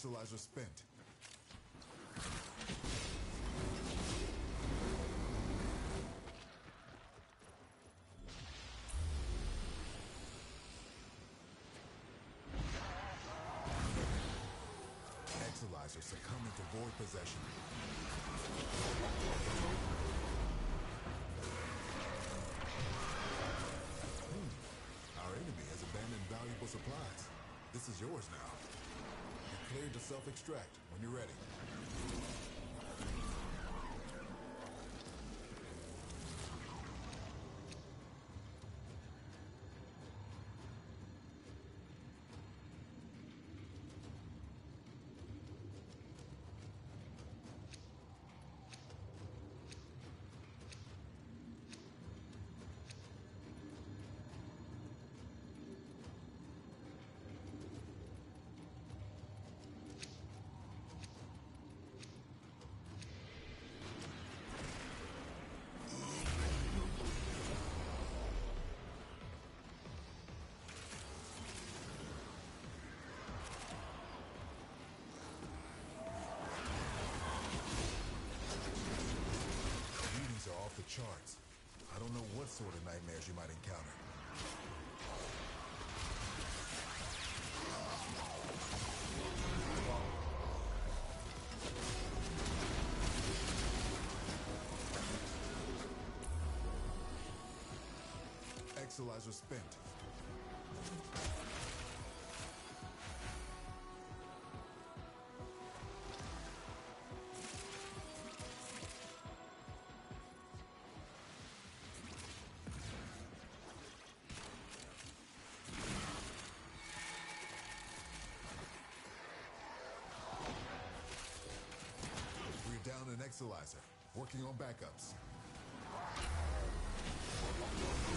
Exolyzer spent. Exolyzer succumbing to void possession. Our enemy has abandoned valuable supplies. This is yours now. You're cleared to self-extract when you're ready. Off the charts. I don't know what sort of nightmares you might encounter. Exolyzer spent. Down an Exolyzer, working on backups.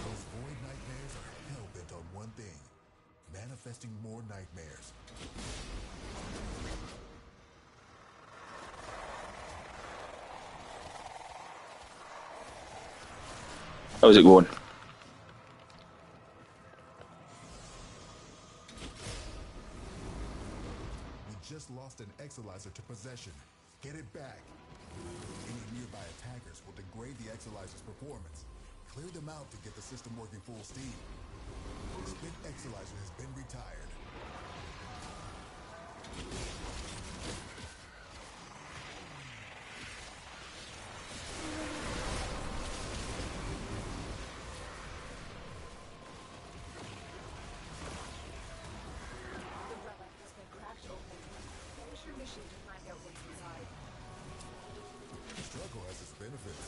Those void nightmares are hell-bent on one thing: manifesting more nightmares. How's it going? We just lost an Exolyzer to possession. Get it back. Any nearby attackers will degrade the Exolyzer's performance. Clear them out to get the system working full steam. Spent Exolyzer has been retired. The relic has been cracked open. Finish your mission to find out what's inside. The struggle has its benefits.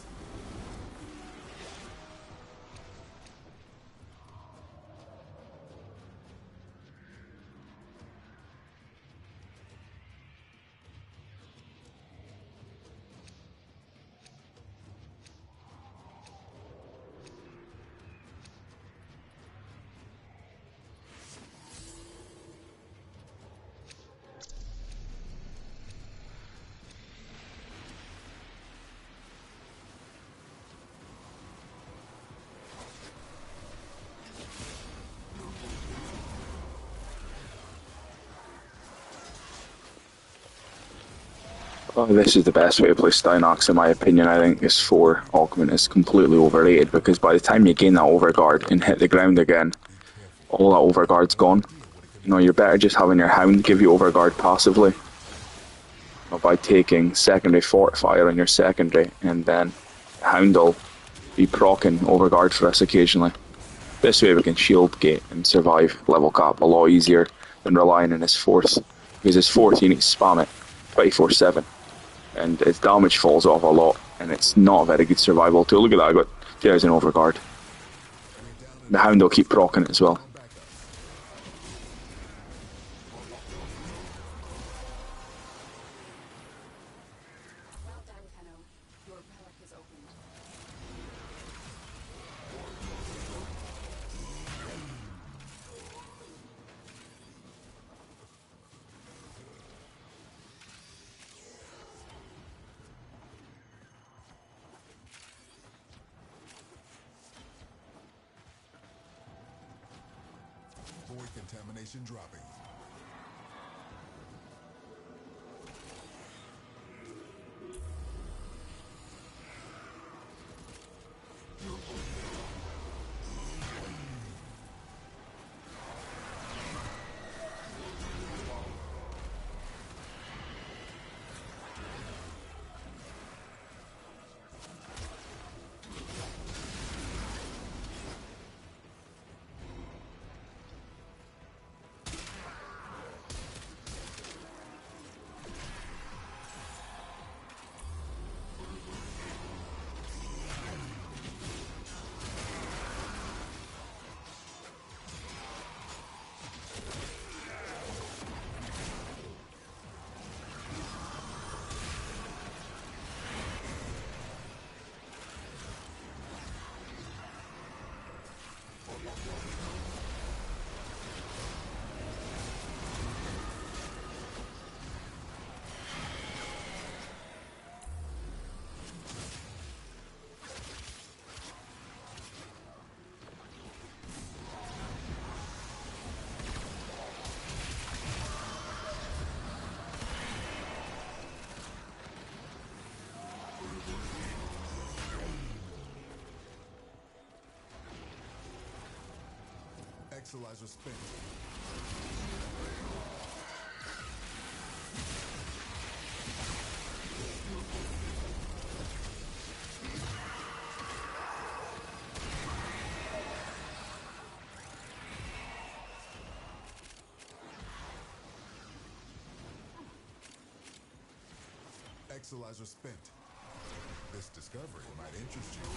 Oh, this is the best way to play styanax in my opinion. I think this 4 augment is completely overrated because by the time you gain that overguard and hit the ground again, all that overguard's gone. You know, you're better just having your hound give you overguard passively, or by taking secondary fortifier on your secondary, and then hound will be proccing overguard for us occasionally. This way we can shield gate and survive level cap a lot easier than relying on his 4th, because his 4th you need to spam it 24/7. And its damage falls off a lot, and it's not a very good survival tool. Look at that, I got there's an overguard. The hound will keep proccing it as well. Well done, Tenno. Your relic is opened. Void contamination dropping. Exolizer spent. Exolizer spent. This discovery might interest you.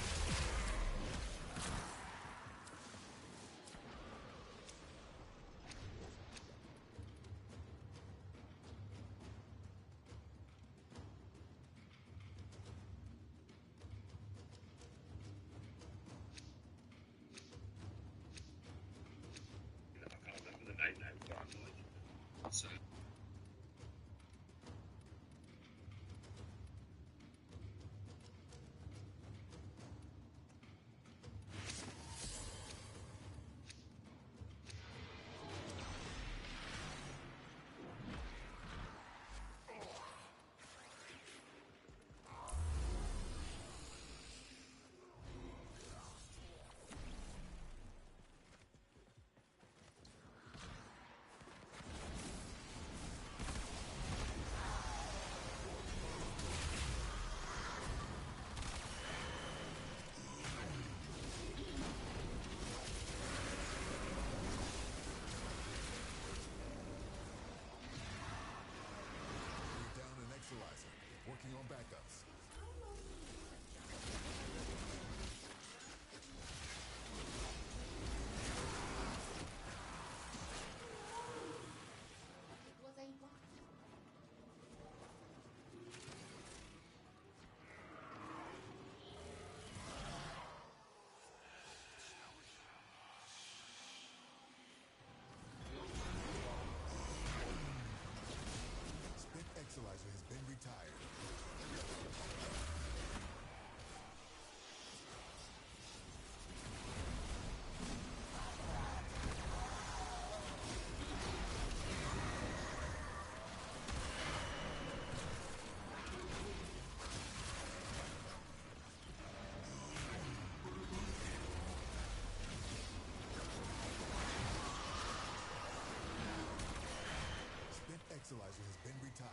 Working on backups. It was a bot. Spent Exolizer has been retired. Spent Exolizer has been retired.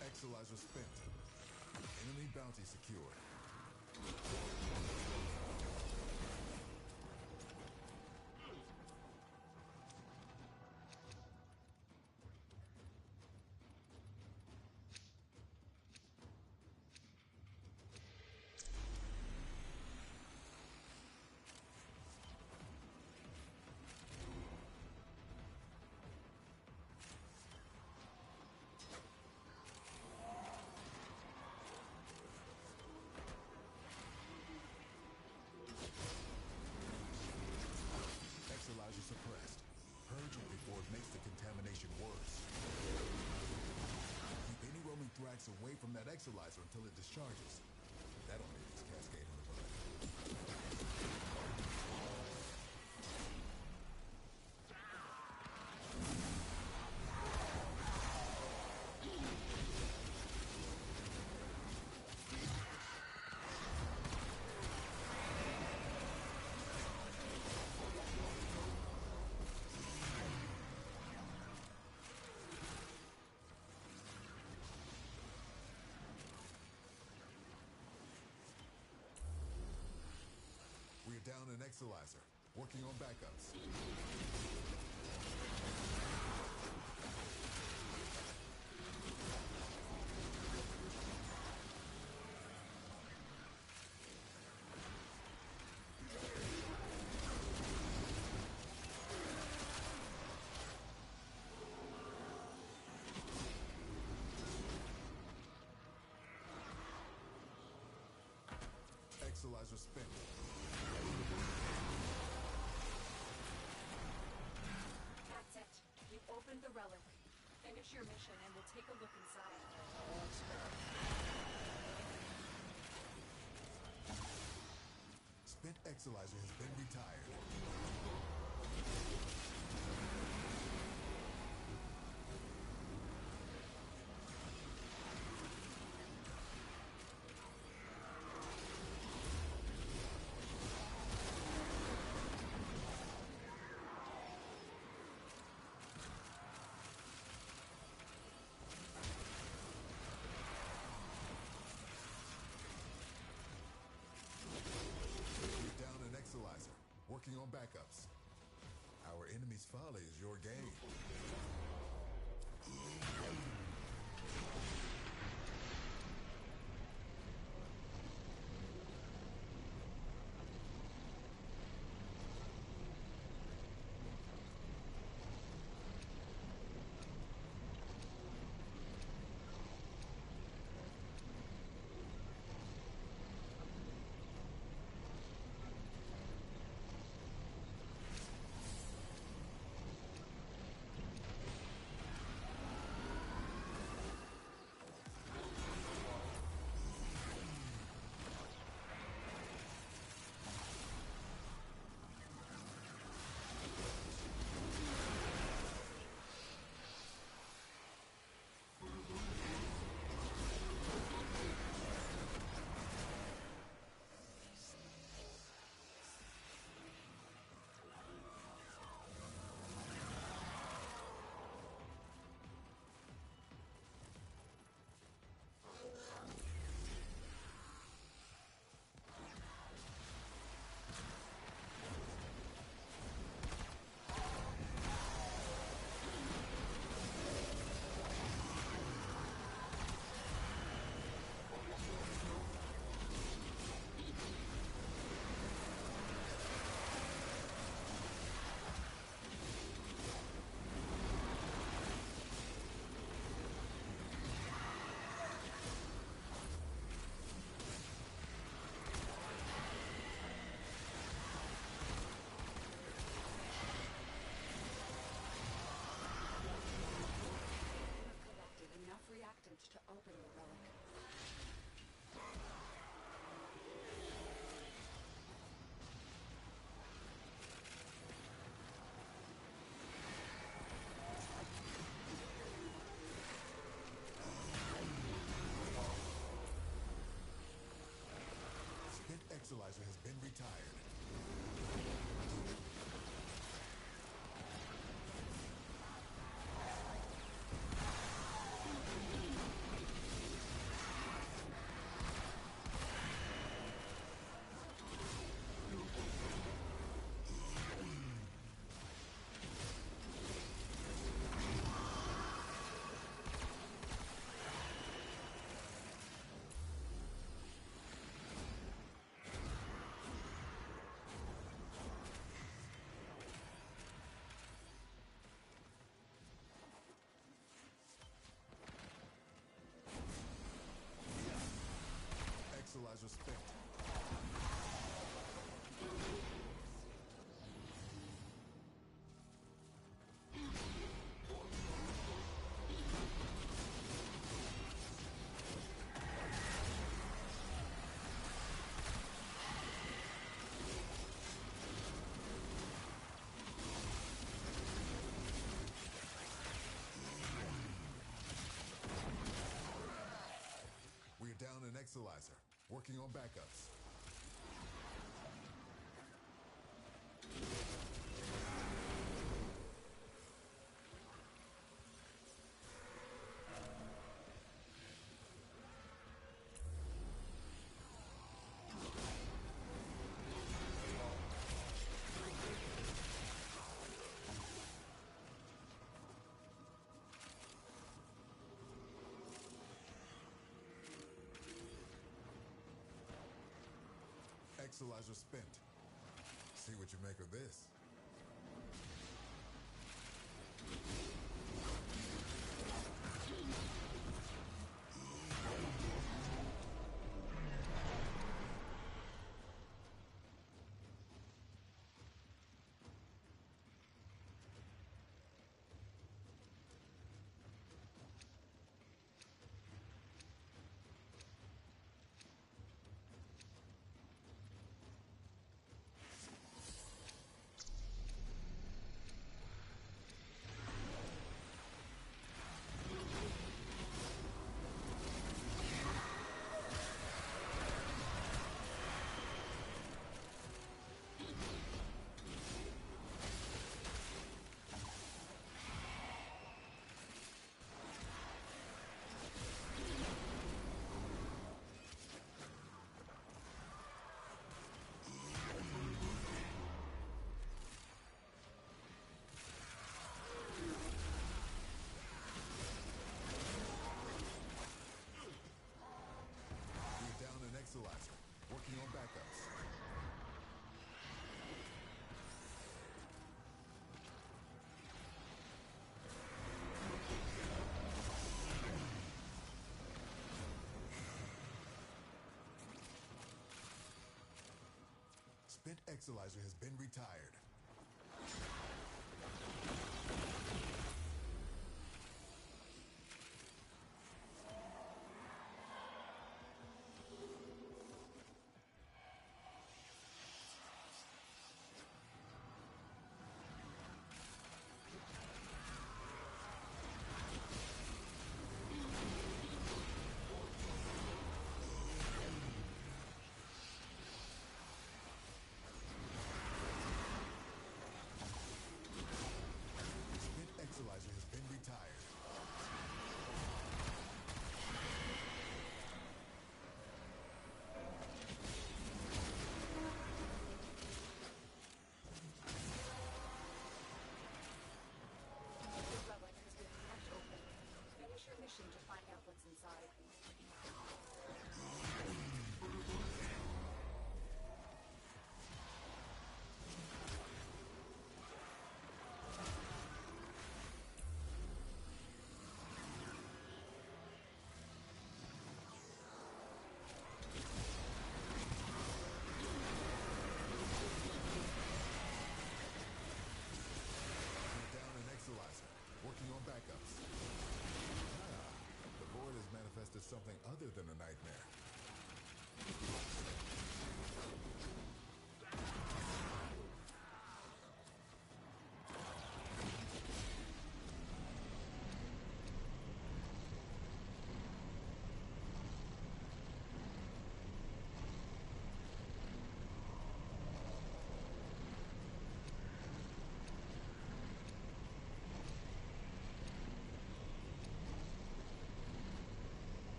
Exolizer spent. Enemy bounty secured. Exolizer suppressed. Purge it before it makes the contamination worse. Keep any roaming thrax away from that Exolizer until it discharges. That'll make this cascade in the bud. We're down an Exolizer. Working on backups. Exolizer spent. That's it. You've opened the relic. Finish your mission and we'll take a look inside. Spent Exilizer has been retired. Down an Exilizer, working on backups. Our enemy's folly is your game. Enough reactant to open the relic. Spent Exilizer has been retired. Exilizer spent. We're down an Exilizer, working on backups. Exilizer spent. See what you make of this. spent Exalizer has been retired. Exalizer has been retired. The relic has been cracked open. Finish your mission to find out what's inside. Working on backups. The Void has manifested something other than a nightmare.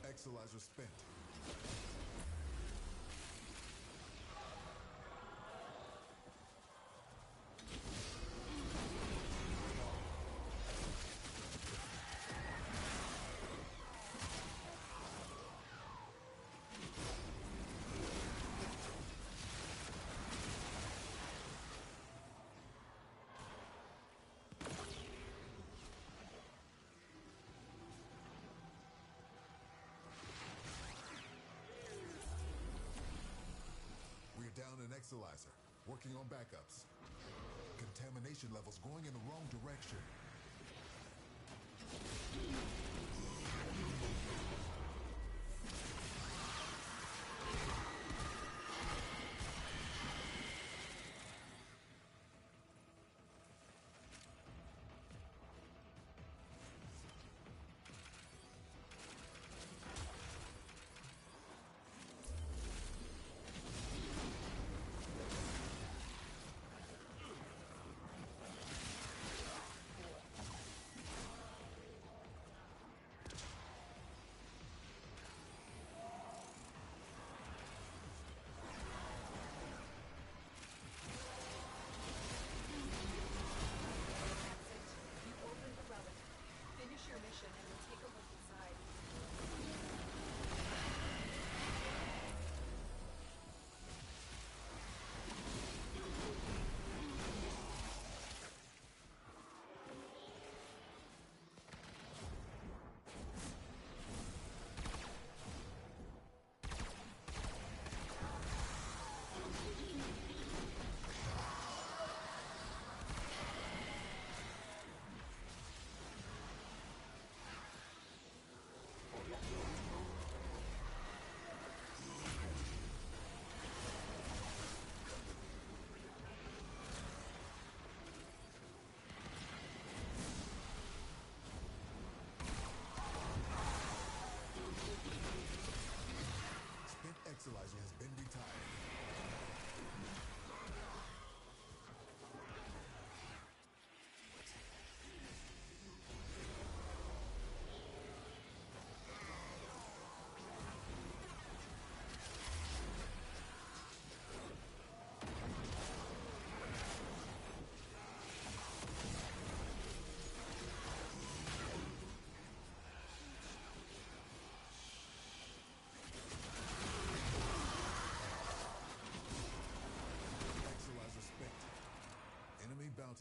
Exalizer spent. We're down an Exalizer, working on backups. Contamination levels going in the wrong direction.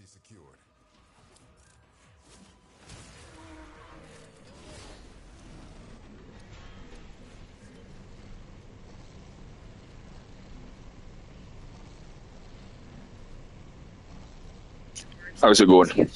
secured. How's it going?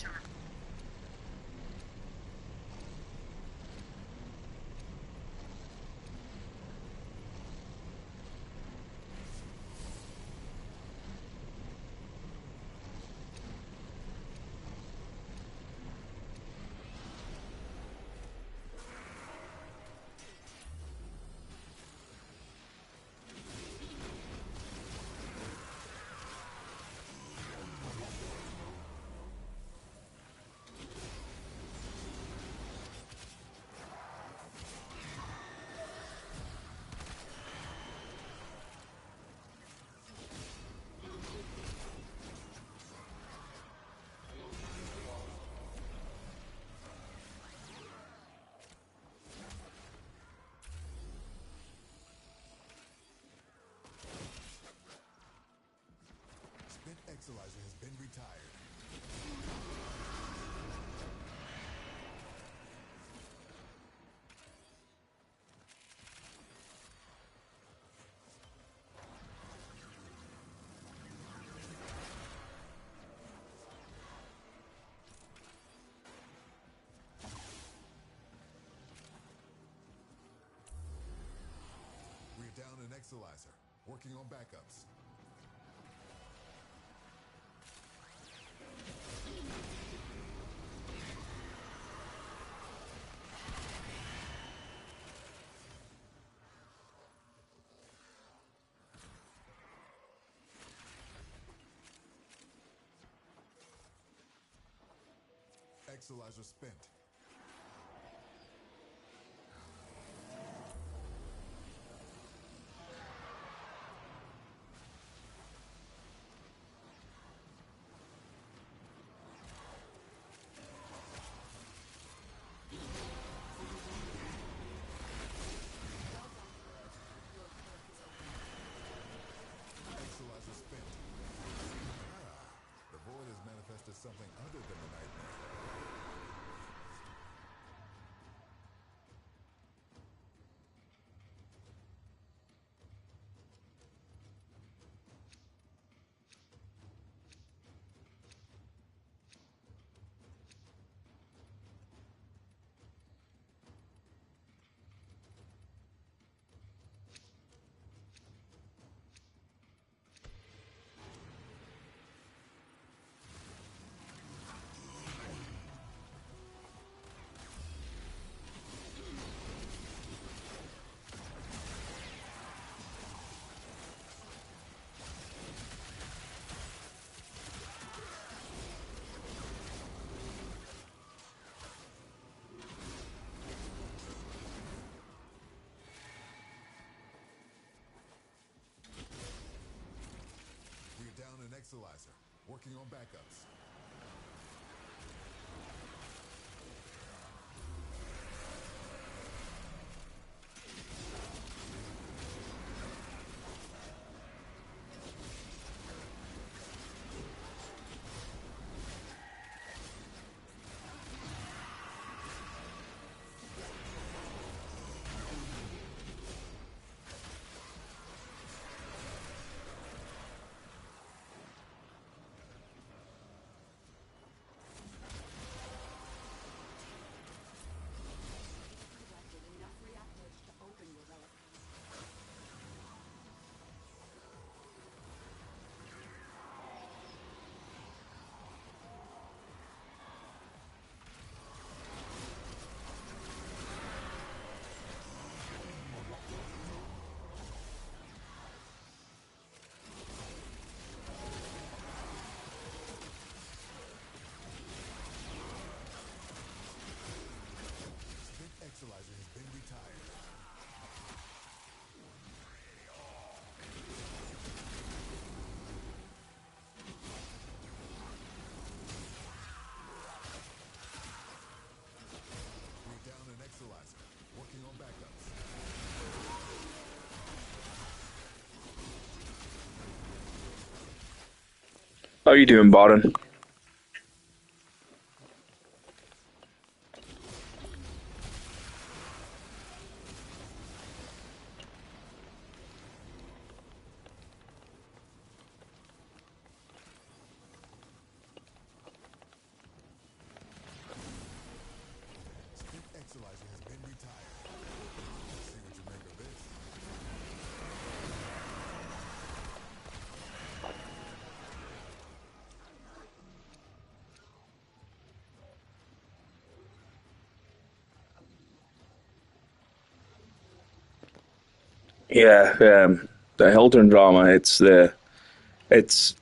Spent Exalizer has been retired. We're down an Exalizer, working on backups. Exalizer spent. Exalizer spent. The void has manifested something other than a nightmare. We're down an Exalizer, working on backups. Collected enough reactors to open your relic. Spent Exalizer has been retired. We're down an Exalizer, working on backups. How you doing, Baron? Yeah, the Hildren drama. It's the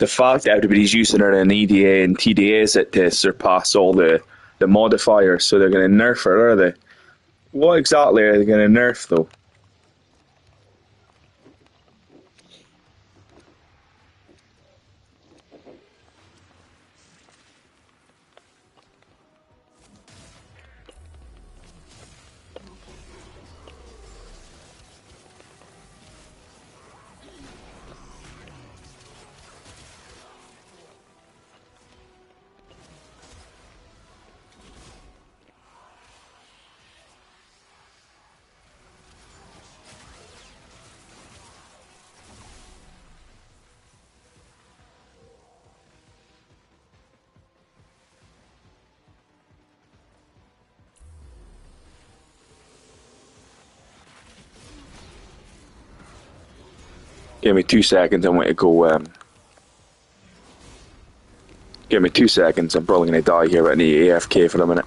fact that everybody's using it in EDA and TDAs it to surpass all the modifiers. So they're going to nerf it, are they? What exactly are they going to nerf though? Give me 2 seconds. I want to go. Give me 2 seconds. I'm probably going to die here, but I need AFK for a minute.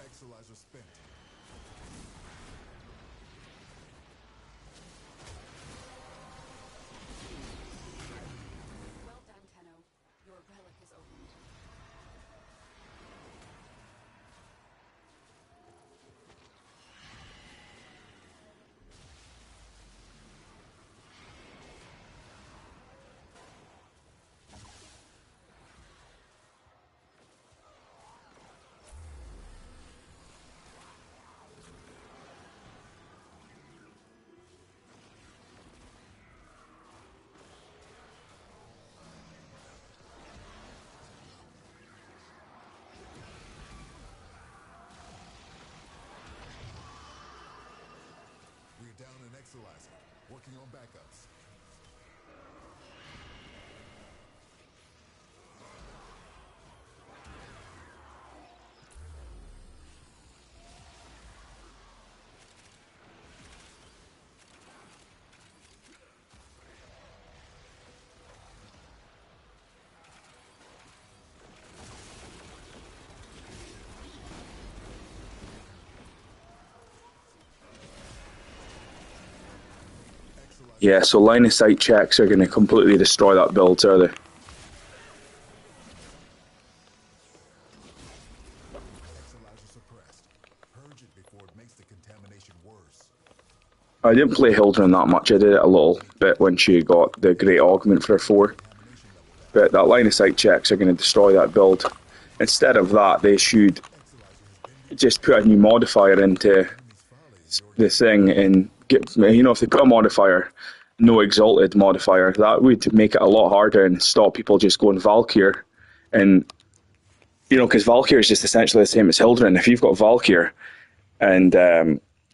Exolizer spent. Well done, Tenno. Your relic is opened. We're down an Exolizer. Working on backups. Yeah, so line of sight checks are going to completely destroy that build, are they? Exolizer suppressed. Purge it before it makes the contamination worse. I didn't play Hildren that much. I did it a little bit when she got the great augment for 4. Contamination level down. But that line of sight checks are going to destroy that build. Instead of that, they should Exolizer has been just put a new modifier into enemy's folly is your the thing and get, if they put a modifier, no exalted modifier, that would make it a lot harder and stop people just going Valkyr. And, because Valkyr is just essentially the same as Hildren. If you've got Valkyr and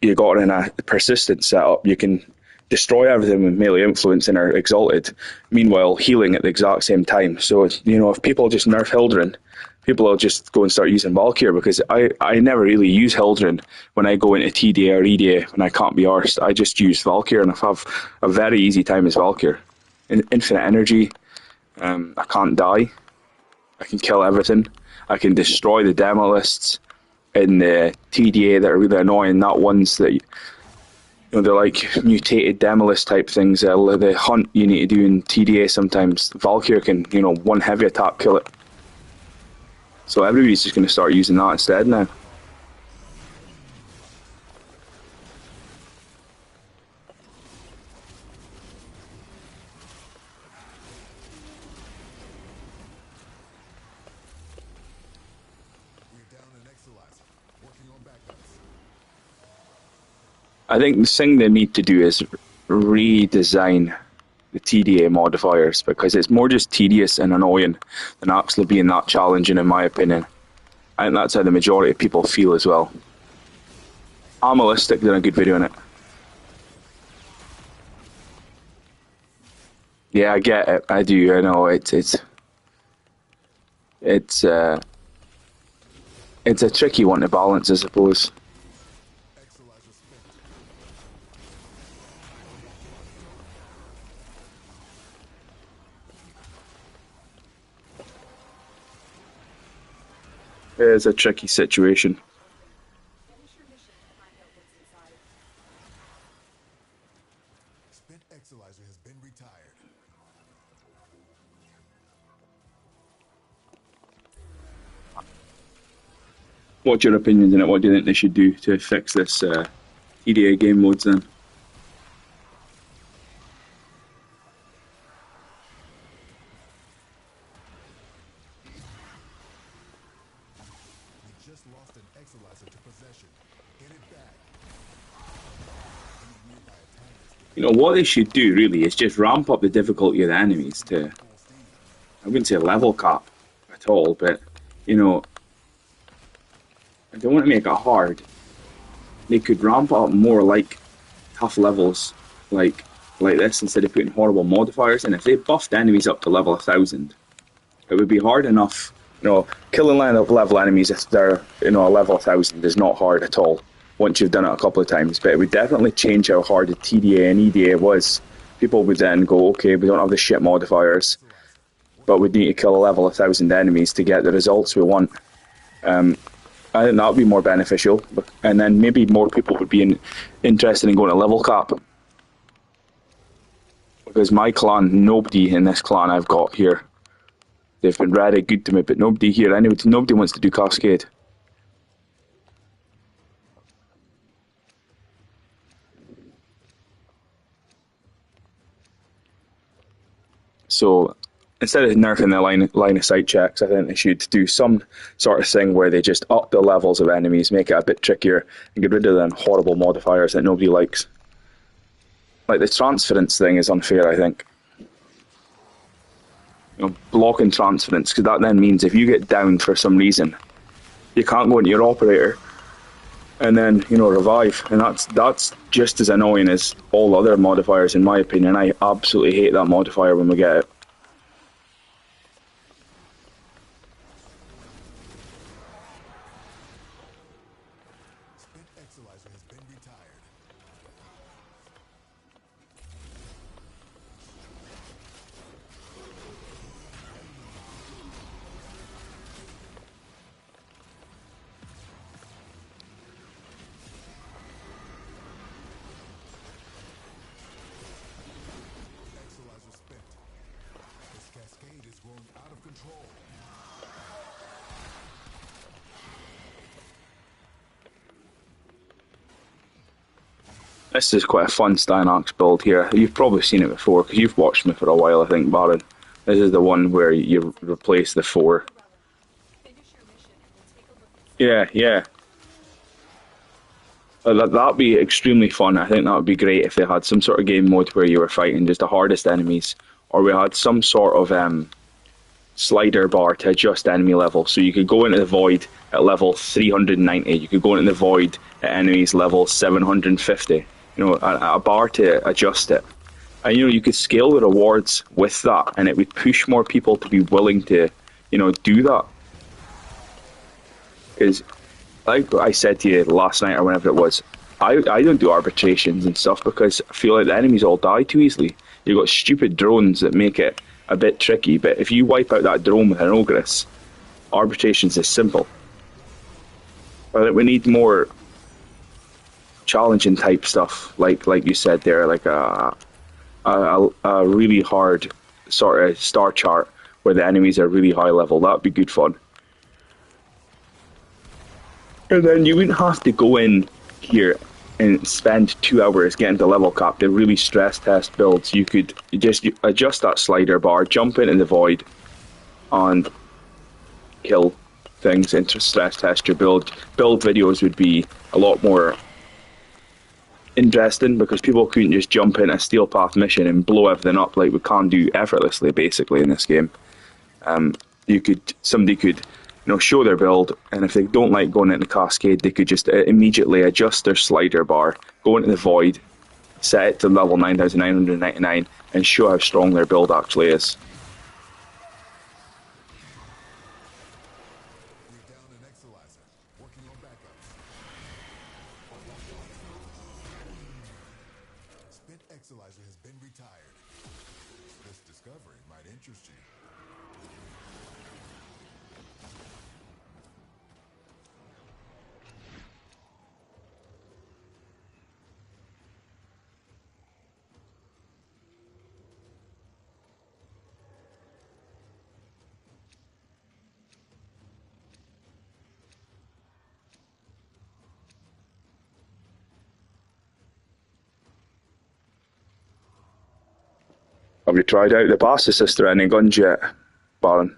you got her in a persistent setup, you can destroy everything with melee influence and are exalted, meanwhile healing at the exact same time. So, if people just nerf Hildren, people will just go and start using Valkyr, because I never really use Hildren when I go into TDA or EDA when I can't be arsed. I just use Valkyr and I have a very easy time as Valkyr. Infinite energy, I can't die, I can kill everything, I can destroy the demolists in the TDA that are really annoying, not ones that they're like mutated demolist type things. The hunt you need to do in TDA sometimes, Valkyr can, one heavy attack kill it. So everybody's just going to start using that instead now. We're down an Exolizer. Working on backups. I think the thing they need to do is redesign the TDA modifiers, because it's more just tedious and annoying than actually being that challenging, in my opinion. I think that's how the majority of people feel as well. Armalistic did a good video on it. Yeah, I get it. I do. I know it's a tricky one to balance, I suppose. It is a tricky situation. Finish your mission to find out what's inside. Spent Exolizer has been retired. What's your opinions on it? What do you think they should do to fix this TDA game modes then? We just lost an Exolizer to possession. Get it back. Any nearby attackers will You know, what they should do really is just ramp up the difficulty of the enemies to, full steam. I wouldn't say level cap at all, but, you know, I don't want to make it hard. They could ramp up more like tough levels, like this, instead of putting horrible modifiers. And if they buffed enemies up to level 1000, it would be hard enough. You know, killing level enemies if they're, you know, a level 1000 is not hard at all once you've done it a couple of times. But it would definitely change how hard the TDA and EDA was. People would then go, okay, we don't have the shit modifiers, but we need to kill a level 1000 enemies to get the results we want. I think that would be more beneficial, and then maybe more people would be interested in going to level cap. Because my clan, nobody in this clan I've got here, they've been very good to me, but nobody here, anyway, nobody wants to do cascade. So instead of nerfing the line of sight checks, I think they should do some sort of thing where they just up the levels of enemies, make it a bit trickier, and get rid of them horrible modifiers that nobody likes. Like the transference thing is unfair, I think. You know, blocking transference, because that then means if you get down for some reason, you can't go into your operator and then, you know, revive, and that's just as annoying as all other modifiers, in my opinion. I absolutely hate that modifier when we get it. Spent Exolizer has been retired. Exolizer spent. This cascade is growing out of control. This is quite a fun styanax build here. You've probably seen it before, because you've watched me for a while, I think, Baron. This is the one where you replace the 4. Finish your mission and we'll take a look inside. Yeah. That'd be extremely fun. I think that would be great if they had some sort of game mode where you were fighting just the hardest enemies, or we had some sort of slider bar to adjust enemy level. So you could go into the void at level 390, you could go into the void at enemies level 750. You know, a bar to adjust it. And, you know, you could scale the rewards with that, and it would push more people to be willing to, you know, do that. Because, like I said to you last night or whenever it was, I don't do arbitrations and stuff because I feel like the enemies all die too easily. You've got stupid drones that make it a bit tricky, but if you wipe out that drone with an ogress, arbitrations is simple. I think we need more challenging type stuff, like you said there, like a really hard sort of star chart where the enemies are really high level. That'd be good fun. And then you wouldn't have to go in here and spend 2 hours getting to level cap to really stress test builds. You could just adjust that slider bar, jump into the void, and kill things into stress test your build. Build videos would be a lot more interesting because people couldn't just jump in a steel path mission and blow everything up like we can do effortlessly, basically, in this game. Somebody could, show their build, and if they don't like going into cascade, they could just immediately adjust their slider bar, go into the void, set it to level 9999, and show how strong their build actually is. We're down an Exalizer, working on backups. Spent Exalizer has been retired. This discovery might interest you. Have you tried out the Bass Assist or any guns yet, Baron?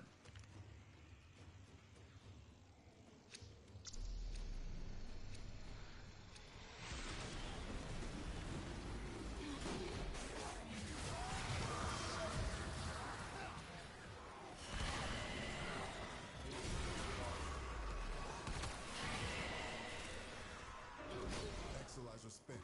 Exalizer spent.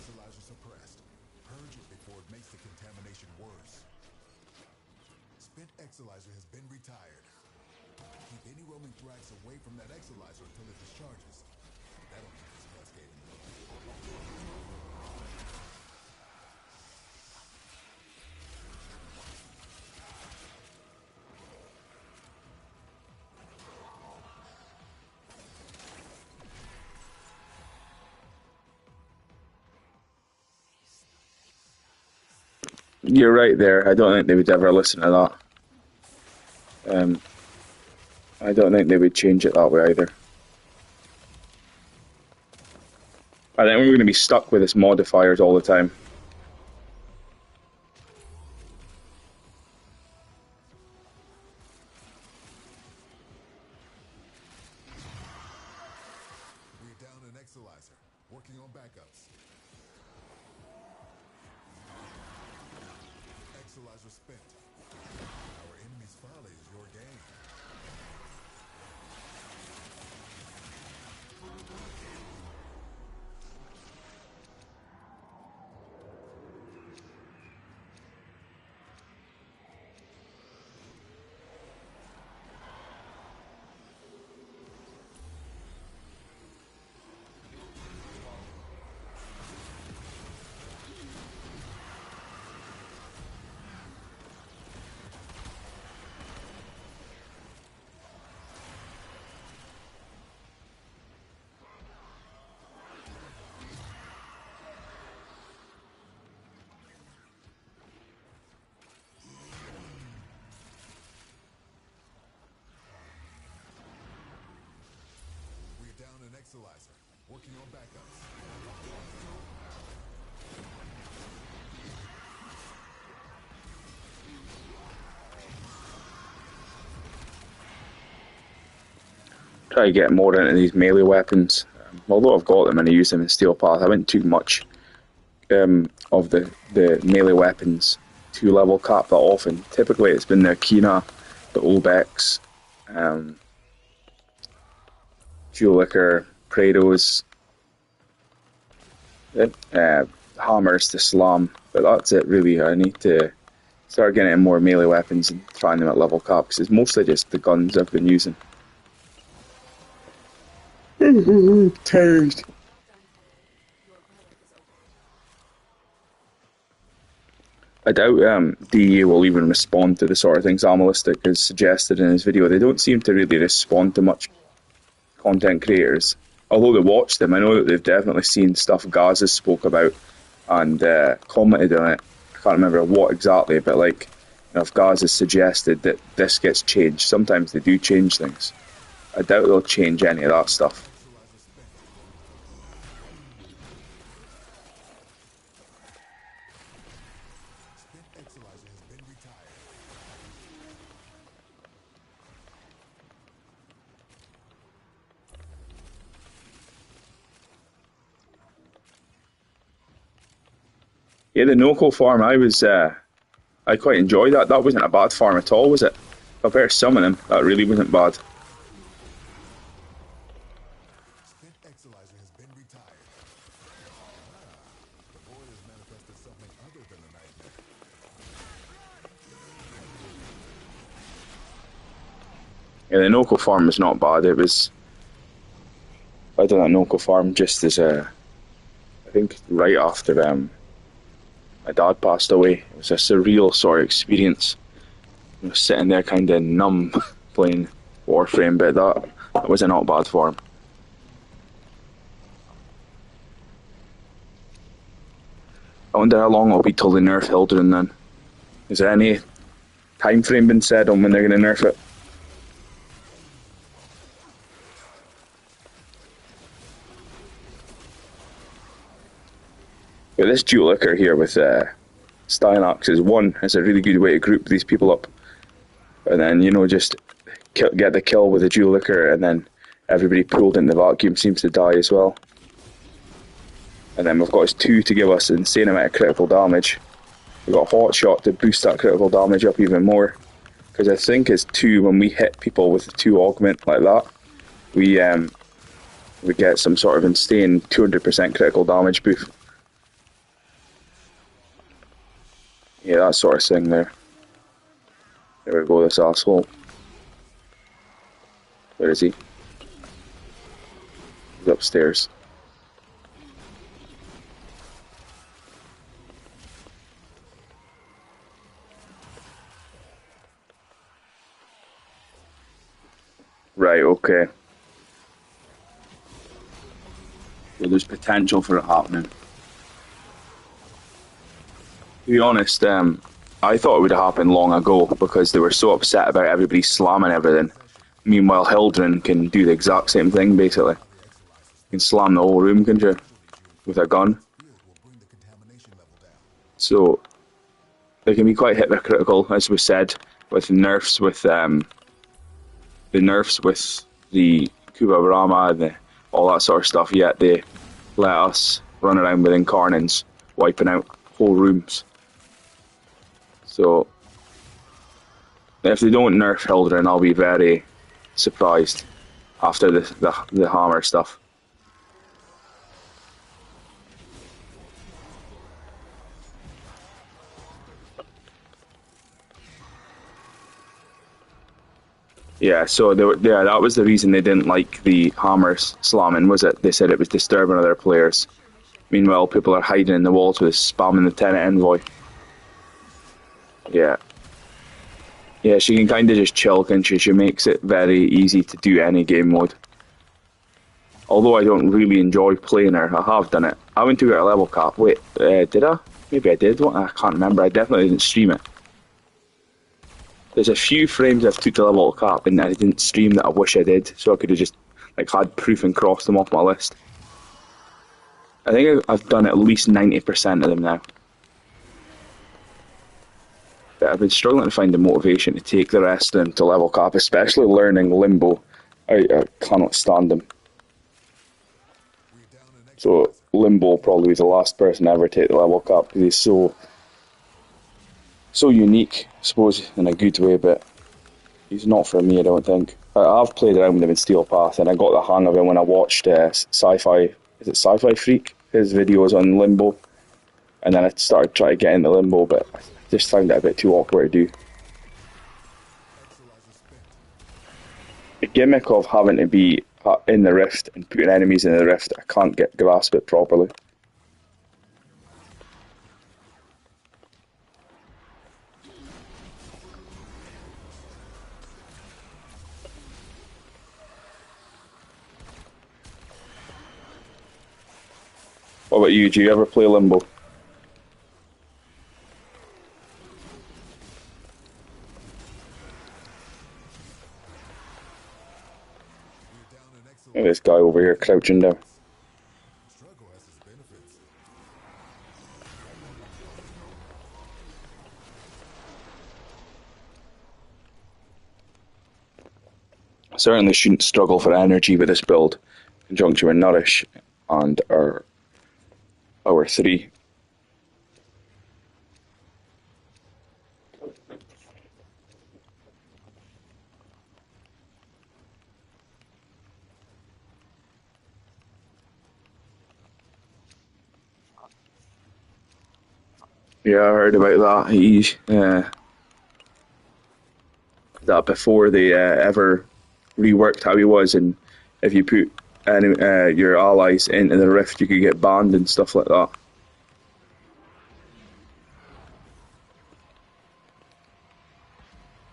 Exalizer suppressed. Purge it before it makes the contamination worse. Spent Exalizer has been retired. Keep any roaming thrax away from that Exalizer until it discharges. That'll keep this cascading. You're right there. I don't think they would ever listen to that. I don't think they would change it that way either. I think we're going to be stuck with this modifiers all the time. We're down an Exalizer, working on backups. Exalizer spent. Our enemy's folly is your game. We're down an Exalizer, working on backups. Try to get more into these melee weapons. Although I've got them and I use them in Steel Path, I haven't too much of the melee weapons to level cap that often. Typically it's been the Kina, the Olbex, Fuelicker, Prados, hammers to slam, but that's it really. I need to start getting more melee weapons and trying them at level cap because it's mostly just the guns I've been using. Tired. I doubt DE will even respond to the sort of things Amalistic has suggested in his video. They don't seem to really respond to much content creators. Although they watch them, I know that they've definitely seen stuff Gaz has spoke about and commented on it. can't remember what exactly, but like, if Gaz has suggested that this gets changed, sometimes they do change things. I doubt they'll change any of that stuff. Yeah, the Noco farm, I quite enjoyed that. That wasn't a bad farm at all, was it? Compared to some of them, that really wasn't bad. Yeah, the Noco farm was not bad. It was... I done that Noco farm just as I think right after my dad passed away. It was a surreal sort of experience. I was sitting there kind of numb playing Warframe, but that was a not bad farm. I wonder how long it'll be till they nerf Hildren then. Is there any time frame been said on when they're going to nerf it? But this dual liquor here with styanax is a really good way to group these people up. And then, just get the kill with the dual liquor, and then everybody pulled in the vacuum seems to die as well. And then we've got his 2 to give us an insane amount of critical damage. We've got a hot shot to boost that critical damage up even more. Because I think his 2, when we hit people with the 2 augment like that, we get some sort of insane 200% critical damage boost. Yeah, that sort of thing there. There we go, this asshole. Where is he? He's upstairs. Right, okay. So there's potential for it happening. To be honest, I thought it would have happened long ago because they were so upset about everybody slamming everything. Meanwhile, Hildren can do the exact same thing, basically. You can slam the whole room, can't you? With a gun. So, they can be quite hypocritical, as we said, with nerfs with the Kuba Brahma, all that sort of stuff, yet they let us run around with Incarnins, wiping out whole rooms. So, if they don't nerf Hildren, I'll be very surprised after the hammer stuff. Yeah, so that was the reason they didn't like the hammers slamming, was it? They said it was disturbing other players. Meanwhile, people are hiding in the walls with spamming the Tenet envoy. Yeah. Yeah, she can kind of just chill, can't she? She makes it very easy to do any game mode. Although I don't really enjoy playing her, I have done it. I went to her level cap. Wait, did I? Maybe I did. I can't remember. I definitely didn't stream it. There's a few frames I've took to level cap and I didn't stream that I wish I did, so I could have just had proof and crossed them off my list. I think I've done at least 90% of them now. But I've been struggling to find the motivation to take the rest of them to level cap, especially learning Limbo. I cannot stand them. So Limbo will probably be the last person to ever take the level cap because he's so unique, I suppose, in a good way, but he's not for me, I don't think. I've played around with him in Steel Path and I got the hang of him when I watched Sci-Fi Freak, his videos on Limbo, and then I started trying to get into Limbo, but I just found it a bit too awkward to do. The gimmick of having to be in the rift and putting enemies in the rift, I can't grasp it properly. What about you? Do you ever play Limbo? Look at this guy over here crouching down. Struggle has its benefits. Certainly shouldn't struggle for energy with this build, in conjunction with Nourish and our 3. Yeah, I heard about that. That before they ever reworked how he was, and if you put your allies into the rift, you could get banned and stuff like that.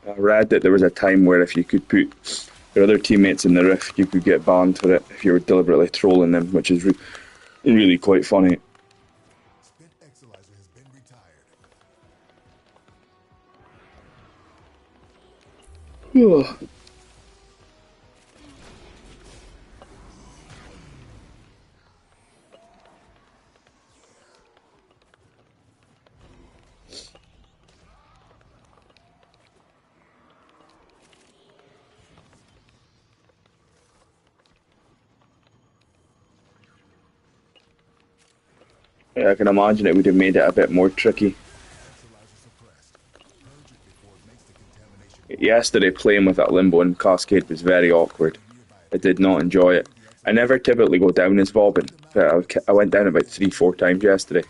I read that there was a time where if you could put your other teammates in the rift, you could get banned for it if you were deliberately trolling them, which is really quite funny. Spent Exilizer has been retired. Yeah, I can imagine it would have made it a bit more tricky. Exilizer suppressed. Purge it before it makes the contamination. Yesterday, playing with that Limbo and Cascade was very awkward. I did not enjoy it. I never typically go down as Bobbin, but I went down about 3-4 times yesterday,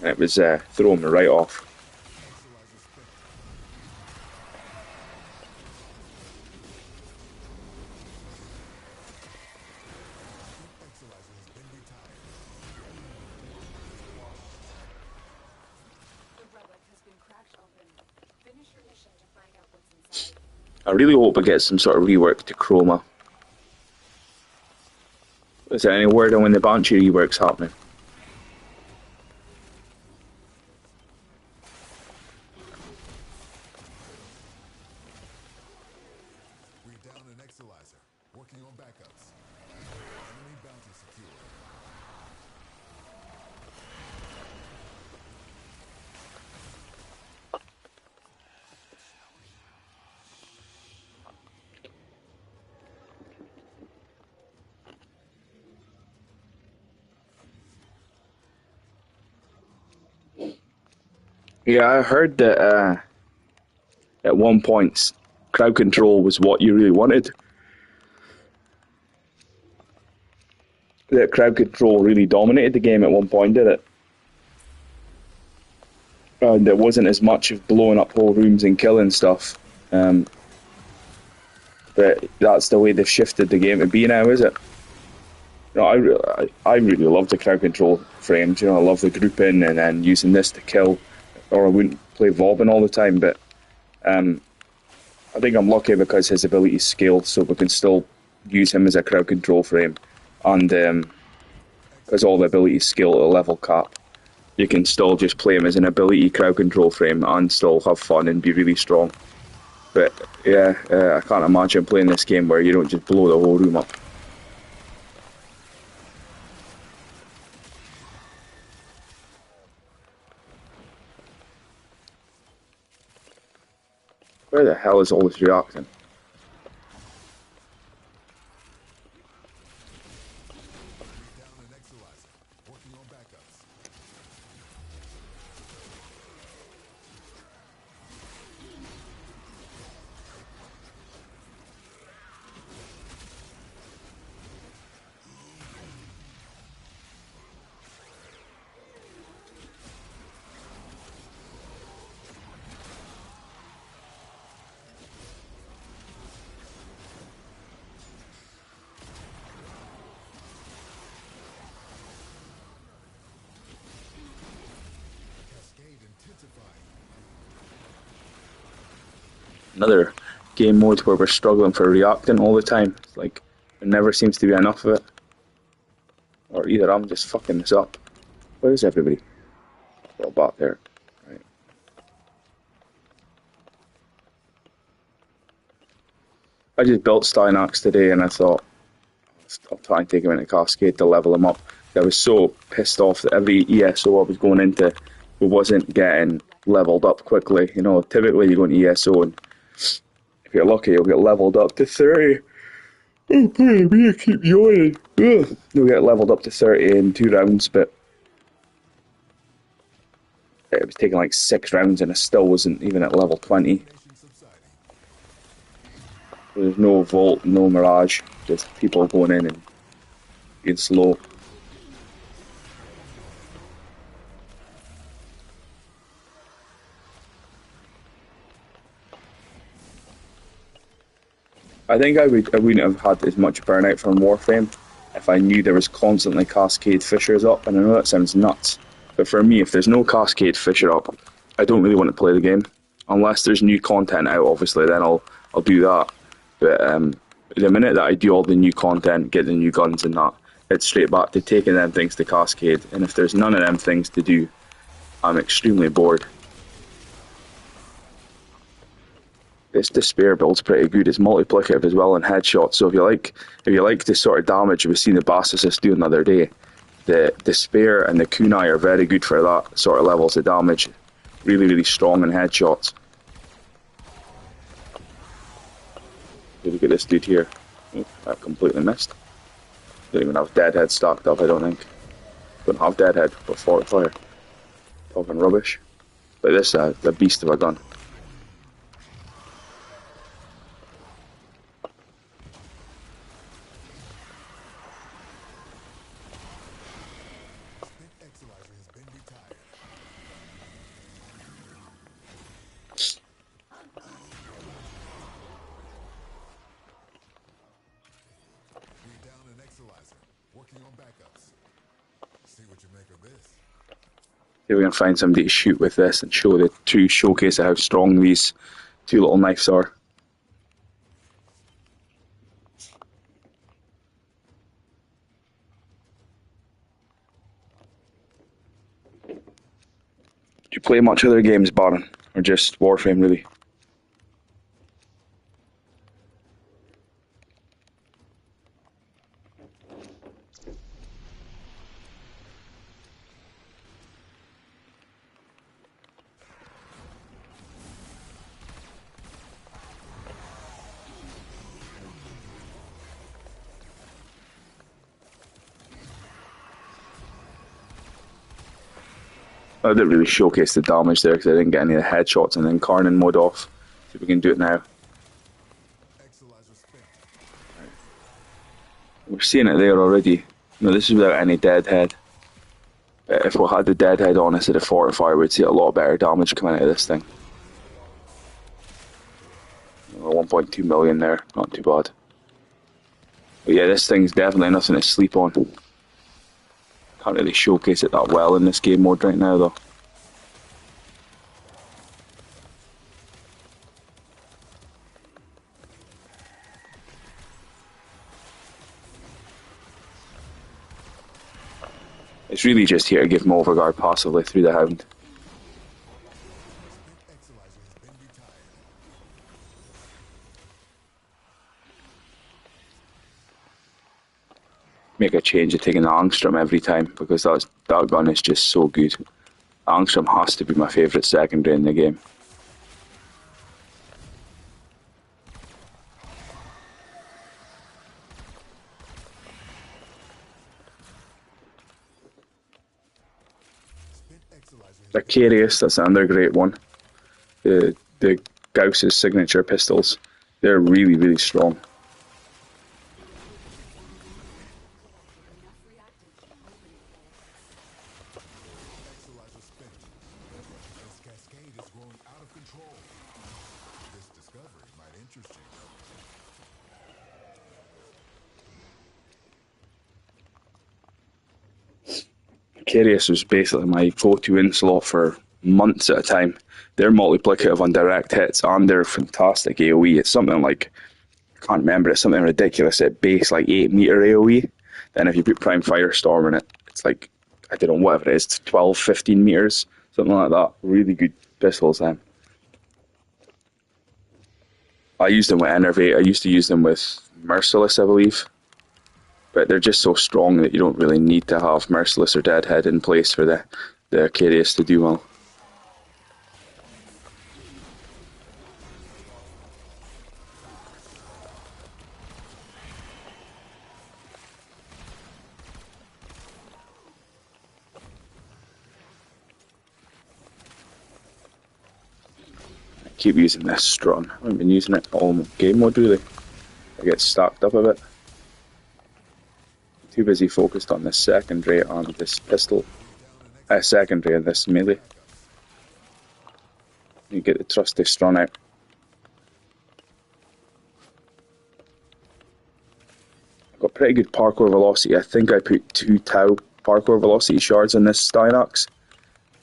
and it was throwing me right off. Exilizer spent. Exilizer has been retired. The relic has been cracked open. Finish your mission to find out what's inside. I really hope I get some sort of rework to Chroma. Is there any word on when the Banshee rework's happening? We're down an Exilizer. Working on backups. Enemy bounty secure. Yeah, I heard that at one point, crowd control was what you really wanted. That crowd control really dominated the game at one point, did it? And there wasn't as much of blowing up whole rooms and killing stuff. But that's the way they've shifted the game to be now, is it? You know, I really love the crowd control frames. You know, I love the grouping and then using this to kill. Or I wouldn't play Vauban all the time, but I think I'm lucky because his abilities scale, so we can still use him as a crowd control frame. And because all the abilities scale at a level cap, you can still just play him as an ability crowd control frame and still have fun and be really strong. But yeah, I can't imagine playing this game where you don't just blow the whole room up. Where the hell is all this reacting? We're down an Exilizer. Working on backups. Cascade intensifying. Another game mode where we're struggling for reacting all the time. It's like there never seems to be enough of it. Or either I'm just fucking this up. Where is everybody? Well, back there. Right. I just built styanax today and I thought I'll try and take him into cascade to level him up. I was so pissed off that every ESO I was going into wasn't getting leveled up quickly. You know, typically you go into ESO and if you're lucky you'll get leveled up to 30. Oh, pardon me, I keep yawning. Ugh. You'll get leveled up to 30 in 2 rounds, but it was taking like 6 rounds and I still wasn't even at level 20. There's no Volt, no Mirage, just people going in and being slow. I think I wouldn't have had as much burnout from Warframe if I knew there was constantly Cascade Fishers up, and I know that sounds nuts, but for me, if there's no Cascade Fisher up, I don't really want to play the game. Unless there's new content out, obviously, then I'll do that. But the minute that I do all the new content, get the new guns and that, it's straight back to taking them things to Cascade, and if there's none of them things to do, I'm extremely bored. This Despair build's pretty good. It's multiplicative as well in headshots. So if you like the sort of damage we've seen the Bastards doing the other day, the Despair and the Kunai are very good for that sort of levels of damage. Really, really strong in headshots. Look at this dude here. Oh, I completely missed. Don't even have Deadhead stacked up, I don't think. Don't have Deadhead, but Fortifier. Talking rubbish. But this the beast of a gun. See if we can find somebody to shoot with this and show the true showcase of how strong these 2 little knives are. Do you play much other games, Baron? Or just Warframe, really? I didn't really showcase the damage there because I didn't get any of the headshots and then Karnan mode off. See if we can do it now. We're seeing it there already. No, this is without any Deadhead. If we had the Deadhead on instead of Fortifier, we'd see a lot better damage coming out of this thing. 1.2 million there, not too bad. But yeah, this thing's definitely nothing to sleep on. Can't really showcase it that well in this game mode right now though. It's really just here to give him overguard passively through the Hound. Make a change of taking the Angstrom every time because that gun is just so good. Angstrom has to be my favourite secondary in the game. The Carius, that's another great one. The Gauss's signature pistols, they're really, really strong. Carius was basically my go-to inslot for months at a time. They're multiplicative on direct hits and they're fantastic AoE. It's something like, I can't remember, it's something ridiculous at base, like 8 meter AoE. Then if you put Prime Firestorm in it, it's like, I don't know, whatever it is, 12, 15 meters, something like that. Really good pistols then. I used them with Enervate, I used to use them with Merciless, I believe. but they're just so strong that you don't really need to have Merciless or Deadhead in place for the Arcadius to do well. Keep using this strong. I haven't been using it all game mode really. I get stacked up a bit. Too busy focused on this secondary and this pistol. Secondary and this melee. You get the trusty strong out. I've got pretty good parkour velocity. I think I put 2 tau parkour velocity shards in this styanax.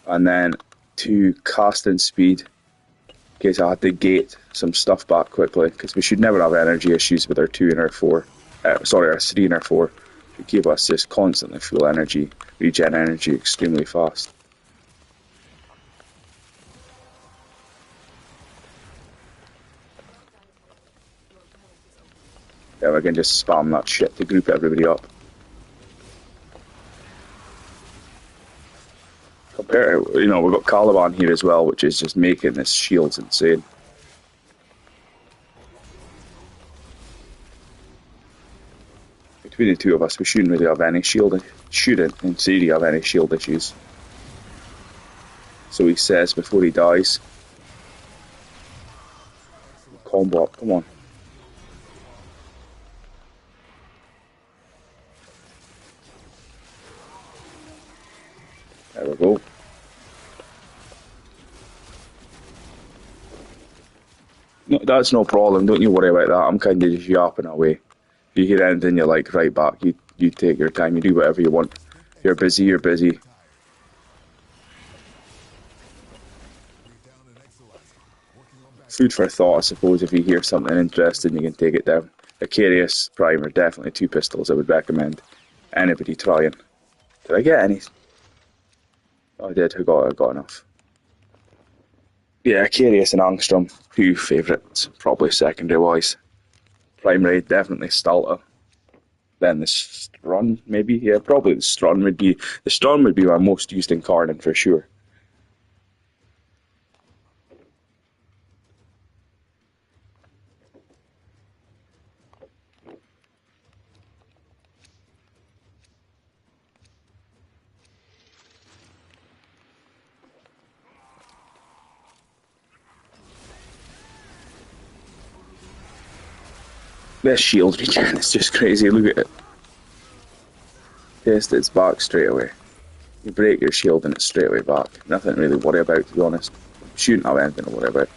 And then 2 casting speed. In case I had to gate some stuff back quickly, because we should never have energy issues with our 2 and our 4. Our 3 and our 4. To keep us just constantly full energy, regen energy extremely fast. Yeah, we can just spam that shit to group everybody up. Compare, we've got Caliban here as well, which is just making this shields insane. Between the two of us, we shouldn't really have any shouldn't in theory have any shield issues. So he says before he dies. Combo up, come on. There we go. No, that's no problem, don't you worry about that. I'm kind of just yapping away. You hear anything you like, right back. You take your time, you do whatever you want. You're busy, you're busy. Food for thought, I suppose. If you hear something interesting, you can take it down. Arcadius Primer, definitely 2 pistols I would recommend anybody trying. Did I get any? Oh, I did, I got enough. Yeah, Arcadius and Angstrom, 2 favourites, probably secondary wise. Primary, definitely Stalta. Then the Strun, maybe? Yeah, probably the Strun would be my most used in Carden for sure. This shield regen is just crazy, look at it. Test its back straight away. You break your shield and it's straight away back. Nothing to really worry about, to be honest. Shouldn't have anything to worry about.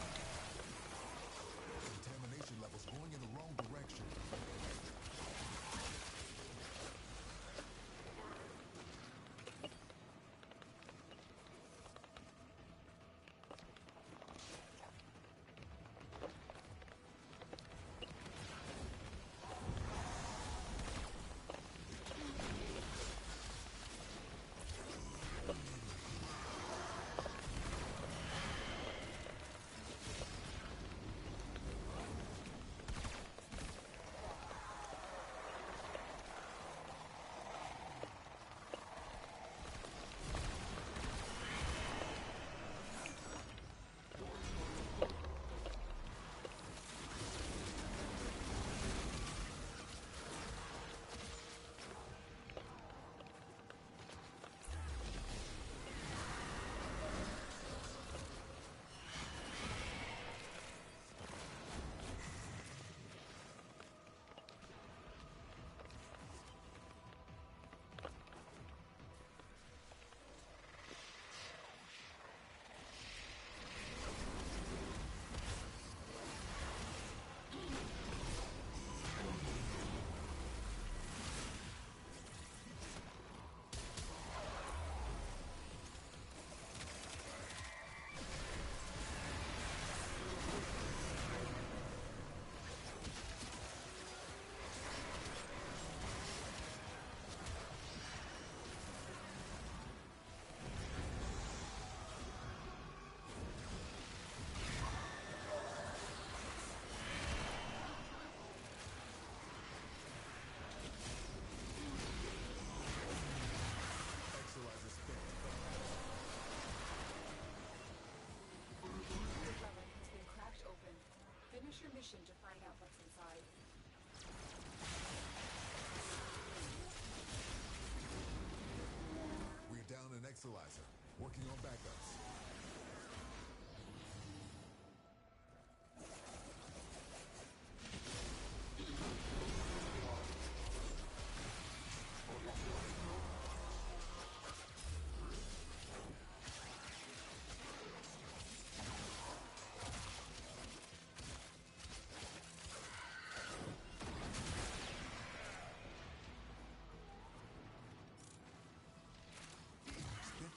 Working on backups.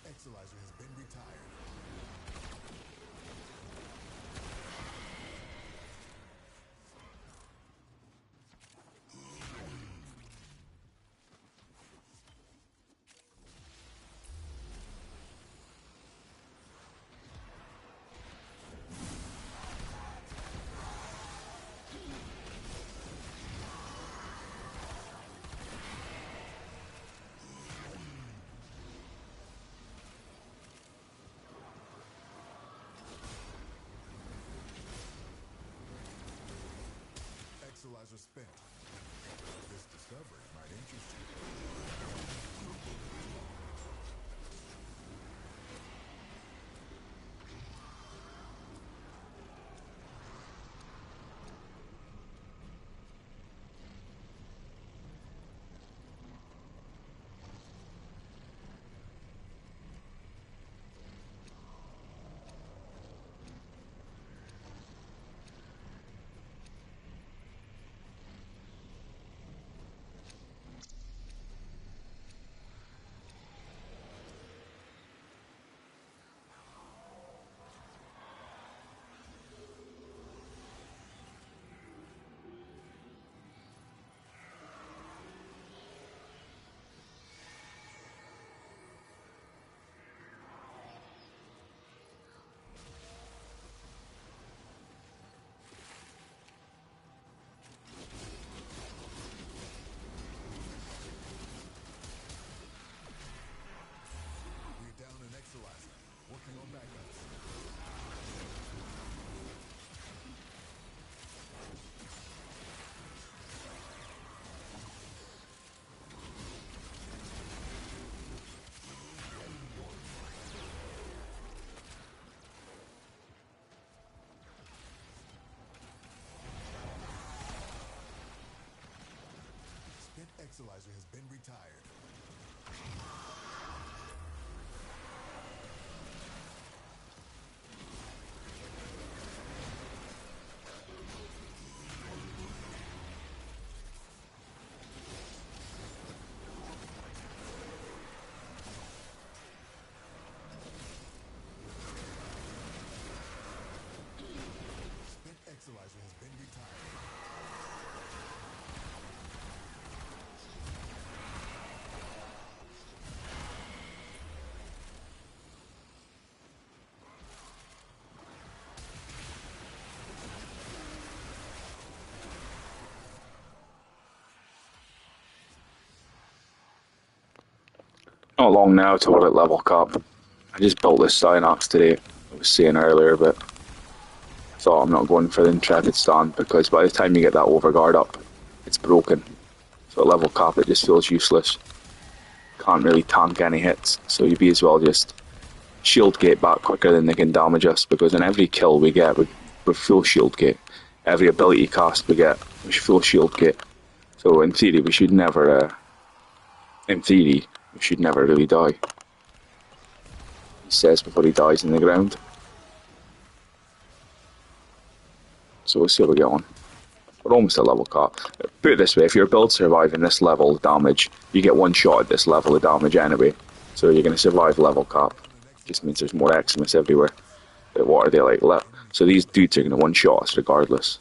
Exalizer has been retired. Exalizer spent. This discovery might interest you. We're down an Exalizer. Working on backups. Spent Exalizer has been retired. Spent Exalizer has been retired. Not long now to hit level cap. I just built this styanax today, I was saying earlier, but I thought I'm not going for the Intrepid stand because by the time you get that overguard up, it's broken. So at level cap it just feels useless. Can't really tank any hits, so you be as well just shield gate back quicker than they can damage us, because in every kill we get, we're full shield gate. Every ability cast we get, we're full shield gate. So in theory we should never, we should never really die. He says before he dies in the ground. So we'll see how we get on. We're almost at level cap. Put it this way, if your build surviving this level of damage, you get one shot at this level of damage anyway. So you're going to survive level cap. Just means there's more Xmas everywhere. But what are they like? So these dudes are going to one shot us regardless.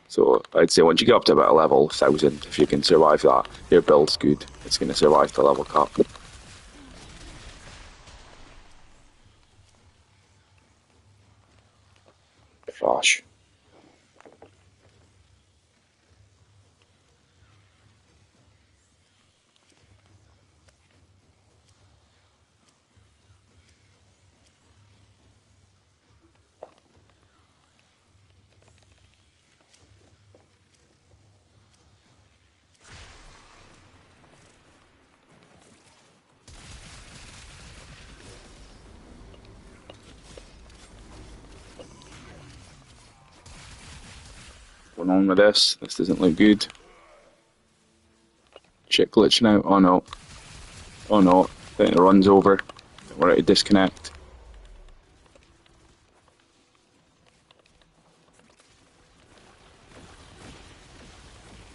So I'd say once you get up to about a level 1000, if you can survive that, your build's good. It's going to survive the level cap. Flash. going on with this? This doesn't look good. Shit glitching out. Oh no. Oh no. I think the run's over. We're out to disconnect.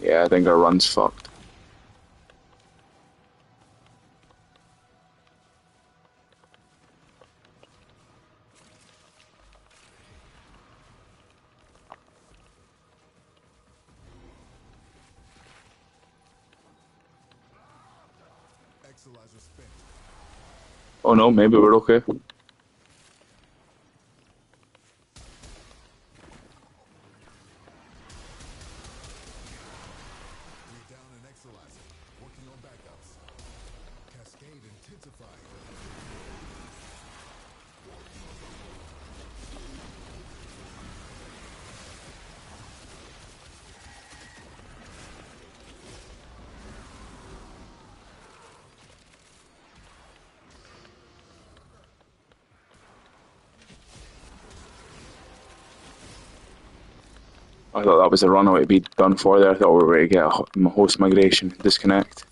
Yeah, I think our run's fucked. Exolizer spent. Oh no, maybe we're okay. We're down an exolizer. Working on backups. Cascade intensifying. I thought that was a runaway to be done for there. I thought we were ready to get a host migration disconnect.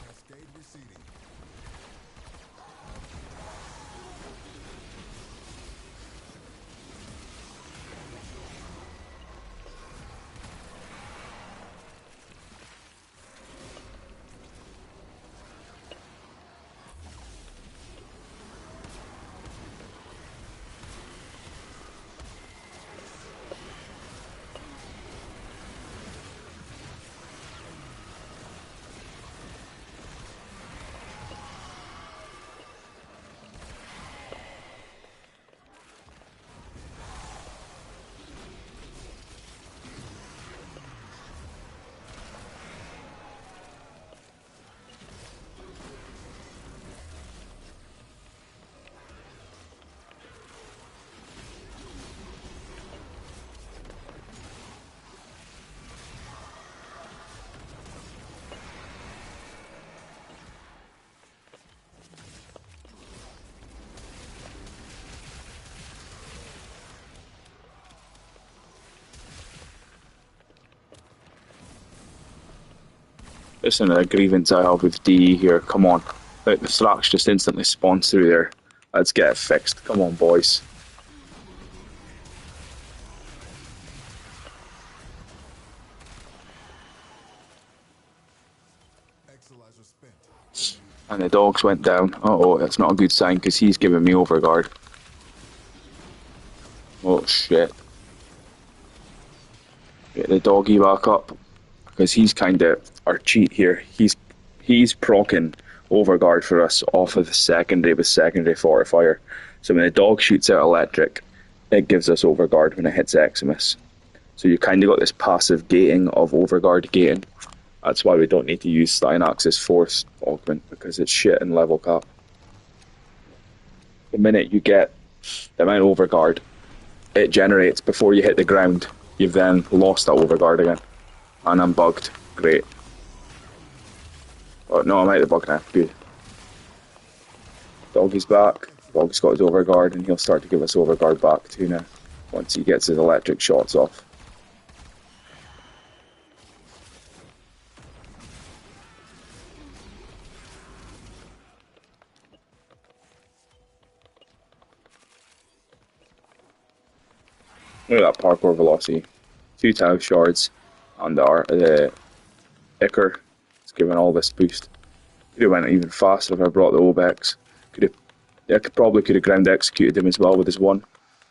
Cascade receding. Listen to the grievance I have with DE here. Come on. Like, the Thrax just instantly spawns through there. Let's get it fixed. Come on, boys. Exolizer spent. And the dogs went down. Uh-oh, that's not a good sign because he's giving me overguard. Oh, shit. Get the doggy back up. Because he's kind of our cheat here. He's proccing overguard for us off of the secondary with secondary fortifier. So when the dog shoots out electric, it gives us overguard when it hits Eximus. So you kind of got this passive gating of overguard gating. That's why we don't need to use styanax's force augment, because it's shit in level cap. The minute you get the amount of overguard it generates before you hit the ground, you've then lost that overguard again. And I'm bugged. Great. Oh no, I'm out of the bug now. Good. Doggy's back. Doggy's got his overguard, and he'll start to give us overguard back too now, once he gets his electric shots off. Look at that parkour velocity. 2 Tau shards, and the Icar is giving all this boost. Could have went even faster if I brought the Obex. I probably could have ground executed him as well with his one.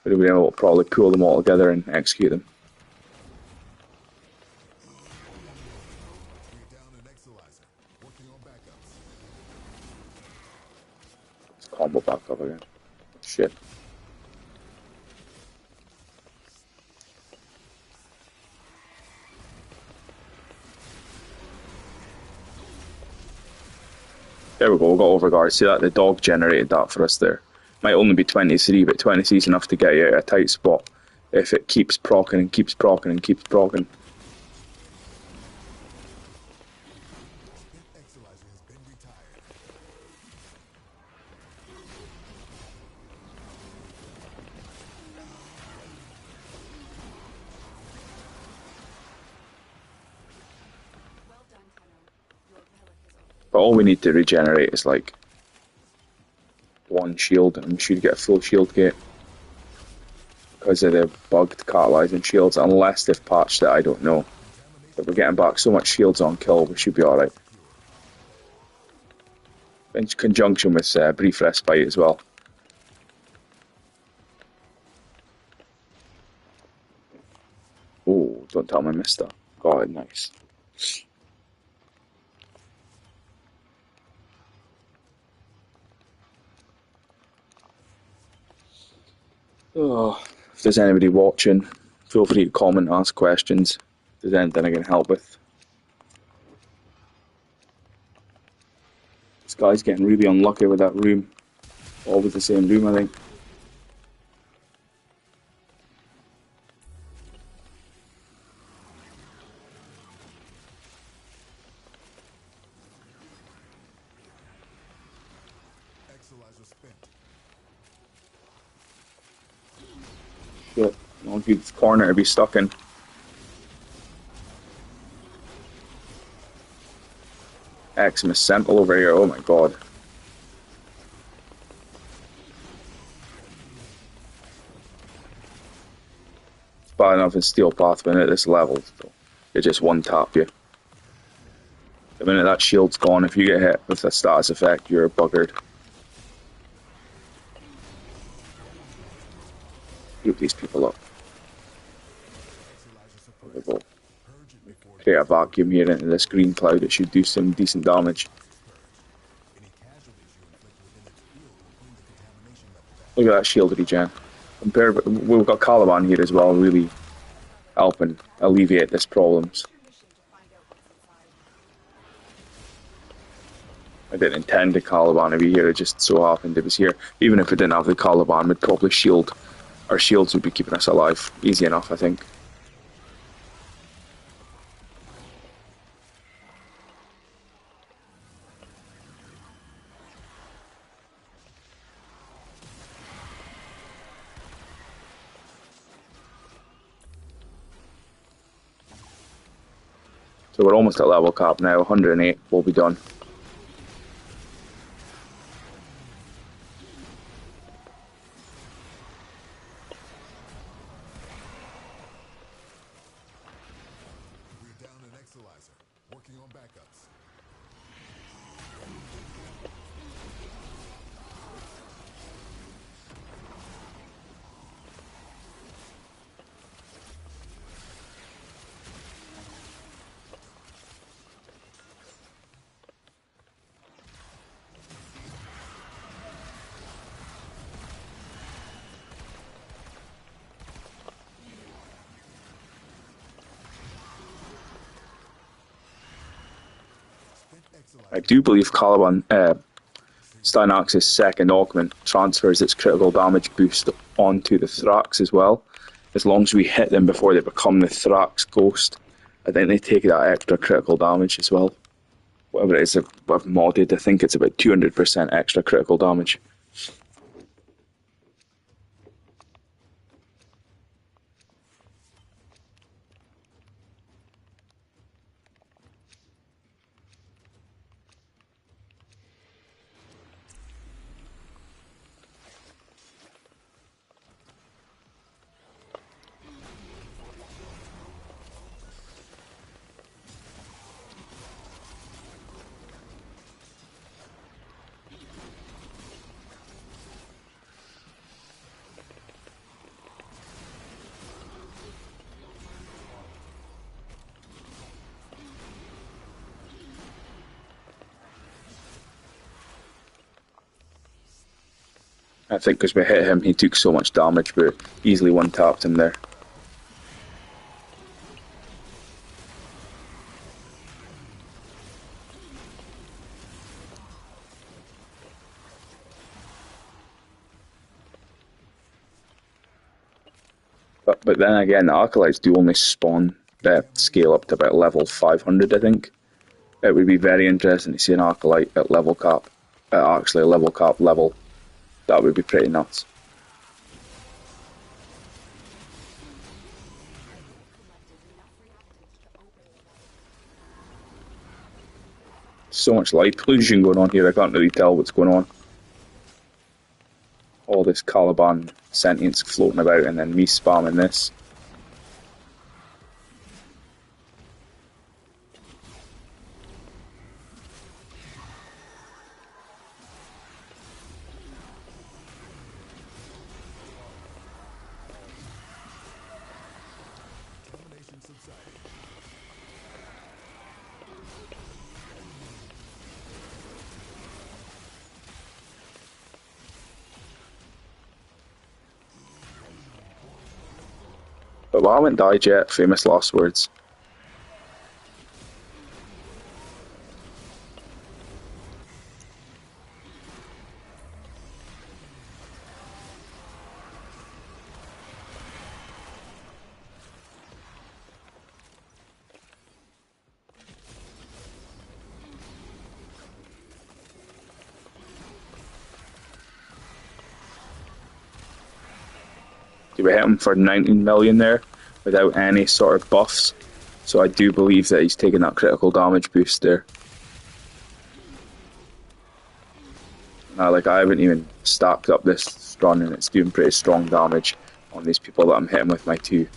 Would have been able to probably pull them all together and execute them. We're down an exolizer. Working on backups. Let's combo back up again. Shit. There we go, we got overguard. See that? The dog generated that for us there. Might only be 23, but 23 is enough to get you out of a tight spot if it keeps proccing and keeps proccing and keeps proccing. But all we need to regenerate is like one shield, and we should get a full shield gate because of the bugged catalyzing shields, unless they've patched it. I don't know. But we're getting back so much shields on kill, we should be alright. In conjunction with brief respite as well. Oh, don't tell me I missed that. Got it, nice. Oh, if there's anybody watching, feel free to comment, ask questions. If there's anything I can help with. This guy's getting really unlucky with that room. Always the same room, I think. Shit, I want this corner to be stuck in. Maximus Sentinel over here, oh my god. It's bad enough in Steel Pathman at this level, so they just one tap you. The minute that shield's gone, if you get hit with a status effect, you're buggered. Group these people up. There we go. Create a vacuum here into this green cloud, it should do some decent damage. Look at that shield regen. We've got Caliban here as well, really helping alleviate this problems. I didn't intend the Caliban to be here, it just so happened it was here. Even if it didn't have the Caliban, we'd probably shield. Our shields would be keeping us alive. Easy enough, I think. So we're almost at level cap now, 108, we'll be done. We're down an Exalizer, working on backups. I do believe Caliban, styanax's second augment transfers its critical damage boost onto the Thrax as well. As long as we hit them before they become the Thrax Ghost, I think they take that extra critical damage as well. Whatever it is I've modded, I think it's about 200% extra critical damage. I think because we hit him, he took so much damage, but easily one-tapped him there. But then again, the Acolytes do only spawn scale up to about level 500, I think. It would be very interesting to see an Acolyte at level cap, actually a level cap level. That would be pretty nuts. So much light pollution going on here, I can't really tell what's going on. All this Caliban sentience floating about and then me spamming this. But I haven't died yet, famous last words. We hit him for 19 million there without any sort of buffs. So I do believe that he's taking that critical damage boost there. Like I haven't even stacked up this run and it's doing pretty strong damage on these people that I'm hitting with my 2.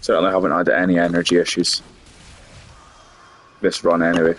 Certainly haven't had any energy issues this run anyway.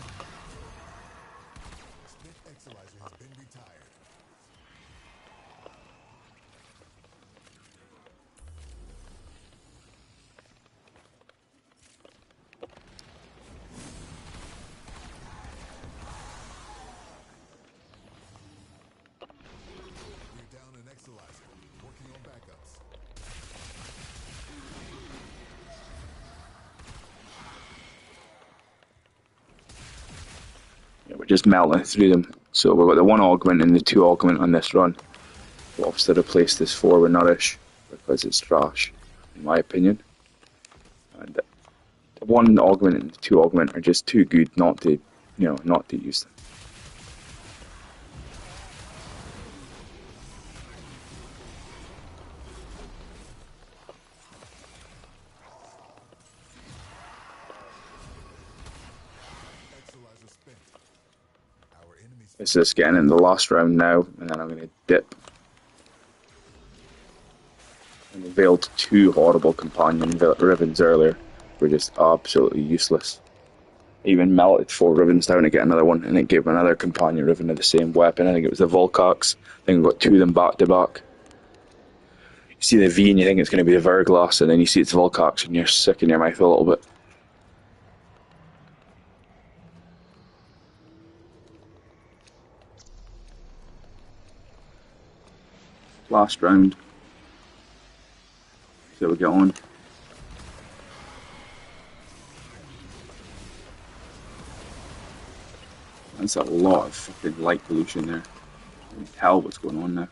We're just melting through them. So we've got the 1 augment and the 2 augment on this run. We'll obviously replace this 4 with nourish because it's trash, in my opinion. And the 1 augment and the 2 augment are just too good not to, not to use them. This is getting in the last round now, and then I'm going to dip. And we veiled 2 horrible companion ribbons earlier. Were just absolutely useless. I even melted 4 ribbons down to get another one, and it gave me another companion ribbon of the same weapon. I think it was the Volcax. I think we got 2 of them back to back. You see the V and you think it's going to be the Verglass, and then you see it's Volcax and you're sick in your mouth a little bit. Last round. See how we get on. That's a lot of fucking light pollution there. I can tell what's going on now.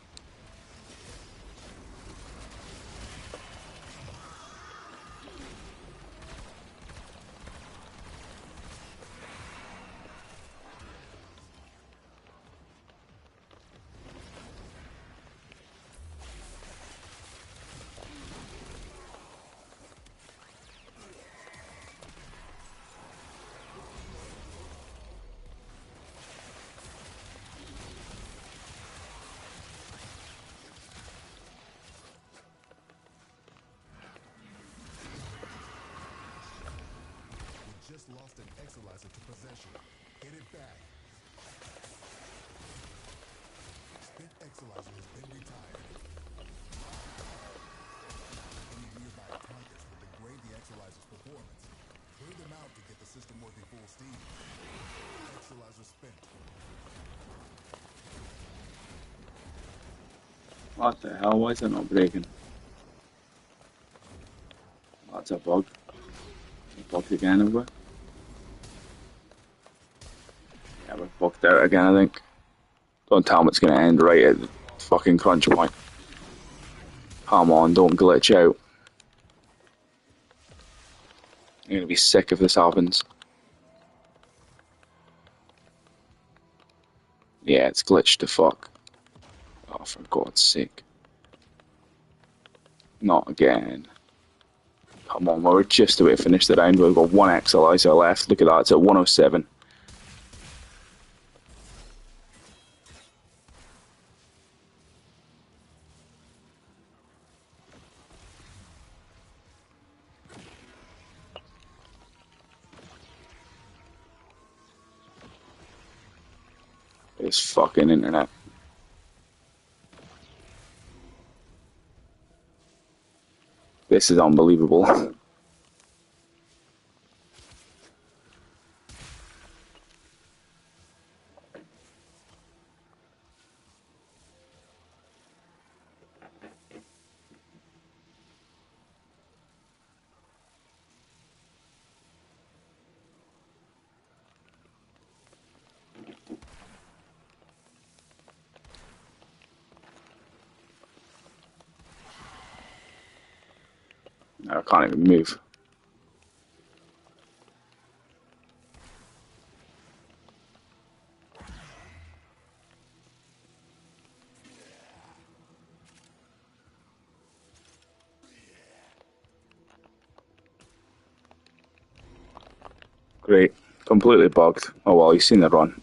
Just lost an Exilizer to possession. Get it back. Spent Exilizer has been retired. Any nearby attackers will degrade the Exilizer's performance. Clear them out to get the system working full steam. Exilizer spent. What the hell? Why is it not breaking? That's a bug. Bugged again, have we? Yeah, we're bugged out again, I think. Don't tell me it's going to end right at the fucking crunch point. Come on, don't glitch out. I'm going to be sick if this happens. Yeah, it's glitched to fuck. Oh, for God's sake. Not again. Come on, we're just about to finish the round. We've got one Exilizer left. Look at that, it's at 107. This fucking internet. This is unbelievable. I can't even move. Great. Completely bugged. Oh well, you've seen the run.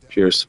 Cheers.